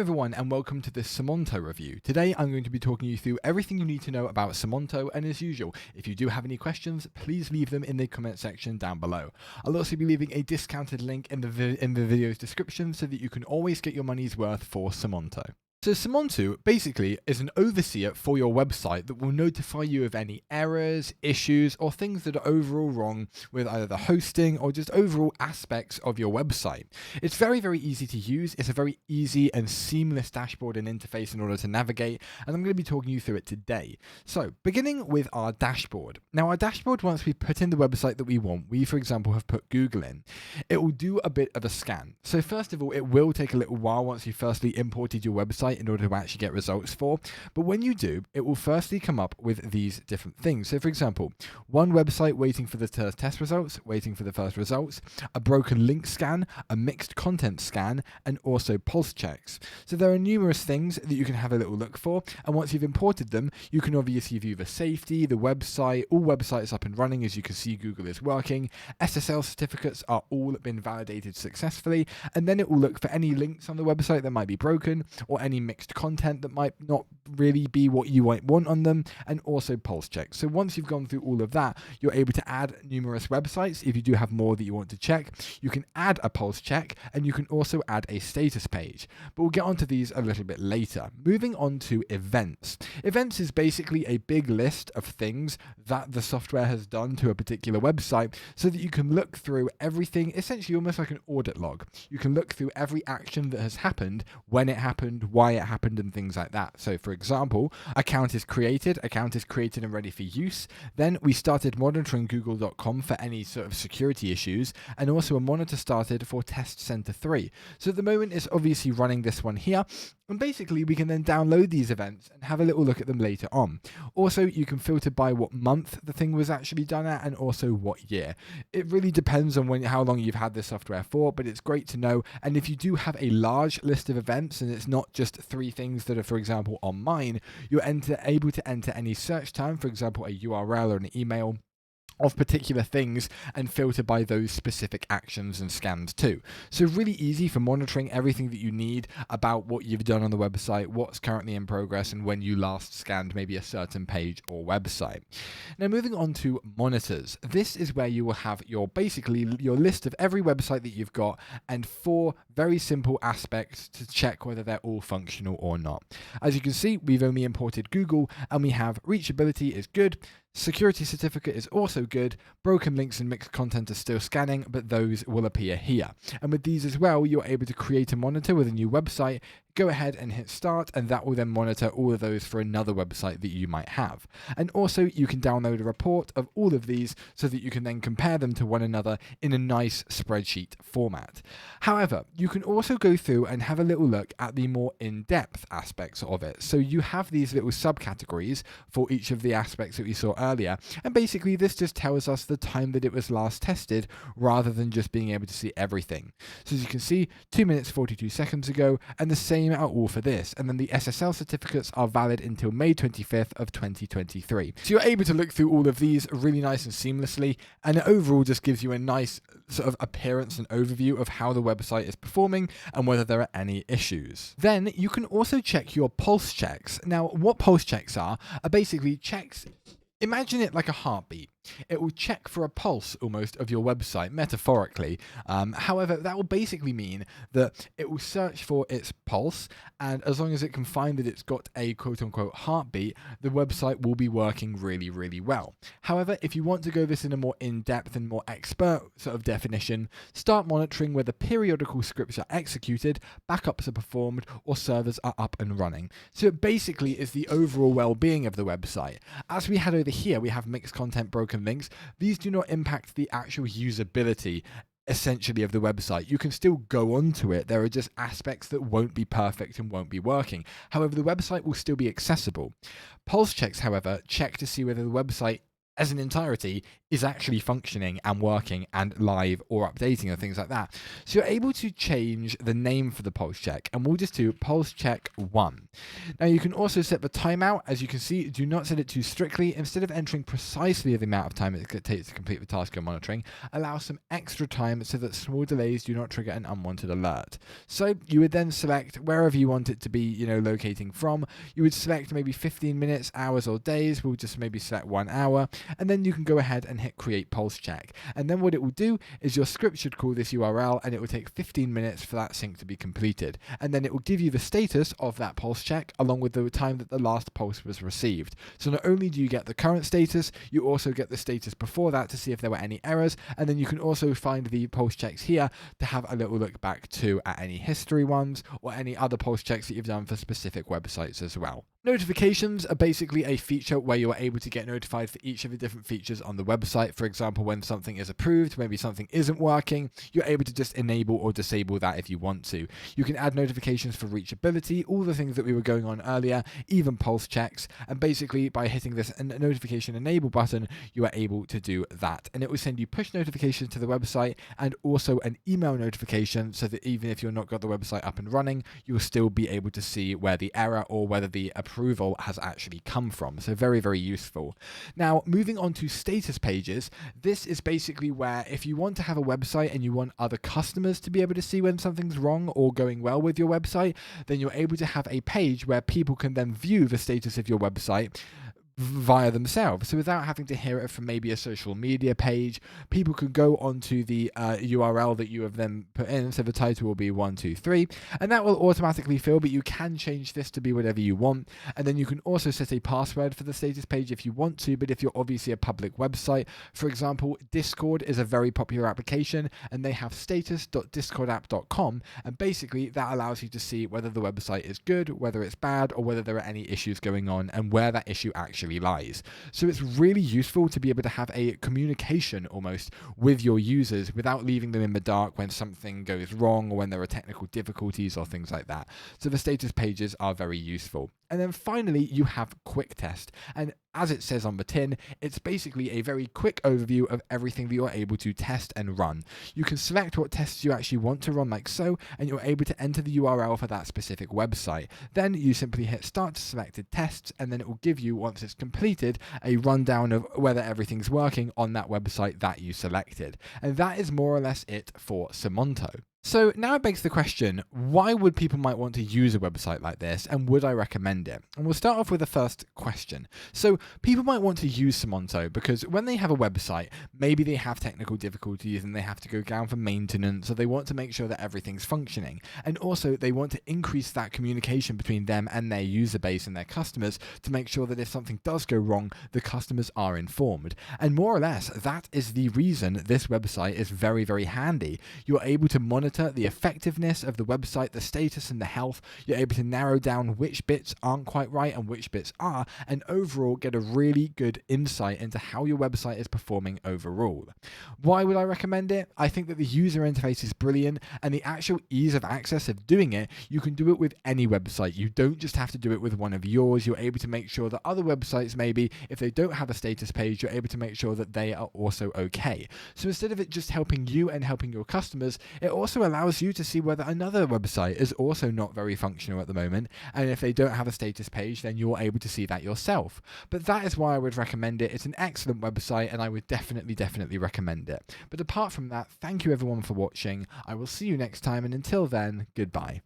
everyone and welcome to this Semonto review. Today I'm going to be talking you through everything you need to know about Semonto, and as usual, if you do have any questions, please leave them in the comment section down below. I'll also be leaving a discounted link in the video's description so that you can always get your money's worth for Semonto. So Semonto basically is an overseer for your website that will notify you of any errors, issues, or things that are overall wrong with either the hosting or just overall aspects of your website. It's very, very easy to use. It's a very easy and seamless dashboard and interface in order to navigate, and I'm going to be talking you through it today. So beginning with our dashboard. Now our dashboard, once we put in the website that we want, we for example have put Google in, it will do a bit of a scan. So first of all, it will take a little while once you firstly imported your website in order to actually get results for. But when you do, it will firstly come up with these different things. So for example, one website waiting for the test results, waiting for the first results, a broken link scan, a mixed content scan, and also pulse checks. So there are numerous things that you can have a little look for. And once you've imported them, you can obviously view the safety, the website, all websites up and running. As you can see, Google is working. SSL certificates are all been validated successfully. And then it will look for any links on the website that might be broken or any mixed content that might not really be what you might want on them, and also pulse checks. So once you've gone through all of that, you're able to add numerous websites. If you do have more that you want to check, you can add a pulse check, and you can also add a status page. But we'll get onto these a little bit later. Moving on to events. Events is basically a big list of things that the software has done to a particular website so that you can look through everything, essentially almost like an audit log. You can look through every action that has happened, when it happened, why it happened, and things like that. So for example, account is created and ready for use. Then we started monitoring google.com for any sort of security issues, and also a monitor started for test center 3. So at the moment it's obviously running this one here, and basically we can then download these events and have a little look at them later on. Also, you can filter by what month the thing was actually done at, and also what year. It really depends on how long you've had this software for, but it's great to know. And if you do have a large list of events, and it's not just 3 things that are, for example, on mine, you're able to enter any search term, for example, a URL or an email of particular things, and filter by those specific actions and scans too. So really easy for monitoring everything that you need about what you've done on the website, what's currently in progress, and when you last scanned maybe a certain page or website. Now moving on to monitors. This is where you will have your list of every website that you've got, and 4 very simple aspects to check whether they're all functional or not. As you can see, we've only imported Google, and we have reachability is good, security certificate is also good, broken links and mixed content are still scanning, but those will appear here. And with these as well, you're able to create a monitor with a new website, go ahead and hit start, and that will then monitor all of those for another website that you might have. And also you can download a report of all of these so that you can then compare them to one another in a nice spreadsheet format. However, you can also go through and have a little look at the more in-depth aspects of it. So you have these little subcategories for each of the aspects that we saw earlier, and basically this just tells us the time that it was last tested rather than just being able to see everything. So as you can see, 2 minutes 42 seconds ago, and the same are all for this, and then the SSL certificates are valid until May 25th of 2023. So you're able to look through all of these really nice and seamlessly, and it overall just gives you a nice sort of appearance and overview of how the website is performing and whether there are any issues. Then you can also check your pulse checks. Now what pulse checks are basically checks. Imagine it like a heartbeat. It will check for a pulse almost of your website, metaphorically. However, that will basically mean that it will search for its pulse, and as long as it can find that it's got a quote-unquote heartbeat, the website will be working really, really well. However, if you want to go this in a more in-depth and more expert sort of definition, start monitoring whether periodical scripts are executed, backups are performed, or servers are up and running. So it basically is the overall well-being of the website. As we had over here, we have mixed content, broken links. These do not impact the actual usability essentially of the website. You can still go onto it. There are just aspects that won't be perfect and won't be working. However, the website will still be accessible. Pulse checks, however, check to see whether the website as an entirety is actually functioning and working and live or updating and things like that. So you're able to change the name for the pulse check, and we'll just do pulse check 1. Now you can also set the timeout. As you can see, do not set it too strictly. Instead of entering precisely the amount of time it takes to complete the task you're monitoring, allow some extra time so that small delays do not trigger an unwanted alert. So you would then select wherever you want it to be, locating from. You would select maybe 15 minutes, hours, or days. We'll just maybe select 1 hour, and then you can go ahead and hit create pulse check. And then what it will do is your script should call this URL, and it will take 15 minutes for that sync to be completed. And then it will give you the status of that pulse check along with the time that the last pulse was received. So not only do you get the current status, you also get the status before that to see if there were any errors. And then you can also find the pulse checks here to have a little look back to at any history ones or any other pulse checks that you've done for specific websites as well. Notifications are basically a feature where you are able to get notified for each of the different features on the website. For example, when something is approved, maybe something isn't working, you're able to just enable or disable that if you want to. You can add notifications for reachability, all the things that we were going on earlier, even pulse checks. And basically by hitting this notification enable button, you are able to do that. And it will send you push notifications to the website and also an email notification so that even if you're not got the website up and running, you will still be able to see where the error or whether the approval has actually come from. So very, very useful. Now, moving on to status pages, this is basically where if you want to have a website and you want other customers to be able to see when something's wrong or going well with your website, then you're able to have a page where people can then view the status of your website via themselves. So without having to hear it from maybe a social media page, people could go onto the URL that you have then put in. So the title will be 123, and that will automatically fill, but you can change this to be whatever you want. And then you can also set a password for the status page if you want to, but if you're obviously a public website, for example, Discord is a very popular application and they have status.discordapp.com, and basically that allows you to see whether the website is good, whether it's bad, or whether there are any issues going on and where that issue actually lies. So it's really useful to be able to have a communication almost with your users without leaving them in the dark when something goes wrong or when there are technical difficulties or things like that. So the status pages are very useful. And then finally, you have quick test. And as it says on the tin, it's basically a very quick overview of everything that you're able to test and run. You can select what tests you actually want to run like so, and you're able to enter the URL for that specific website. Then you simply hit start to selected tests, and then it will give you, once it's completed, a rundown of whether everything's working on that website that you selected. And that is more or less it for Semonto. So now it begs the question, why would people might want to use a website like this, and would I recommend it? And we'll start off with the first question. So people might want to use Semonto because when they have a website, maybe they have technical difficulties and they have to go down for maintenance, so they want to make sure that everything's functioning. And also they want to increase that communication between them and their user base and their customers to make sure that if something does go wrong, the customers are informed. And more or less, that is the reason this website is very, very handy. You're able to monitor the effectiveness of the website, the status and the health. You're able to narrow down which bits aren't quite right and which bits are, and overall get a really good insight into how your website is performing overall. Why would I recommend it? I think that the user interface is brilliant, and the actual ease of access of doing it, you can do it with any website. You don't just have to do it with one of yours. You're able to make sure that other websites, maybe if they don't have a status page, you're able to make sure that they are also okay. So instead of it just helping you and helping your customers, it also allows you to see whether another website is also not very functional at the moment, and if they don't have a status page, then you're able to see that yourself. But that is why I would recommend it. It's an excellent website, and I would definitely recommend it. But apart from that, thank you everyone for watching. I will see you next time, and until then, goodbye.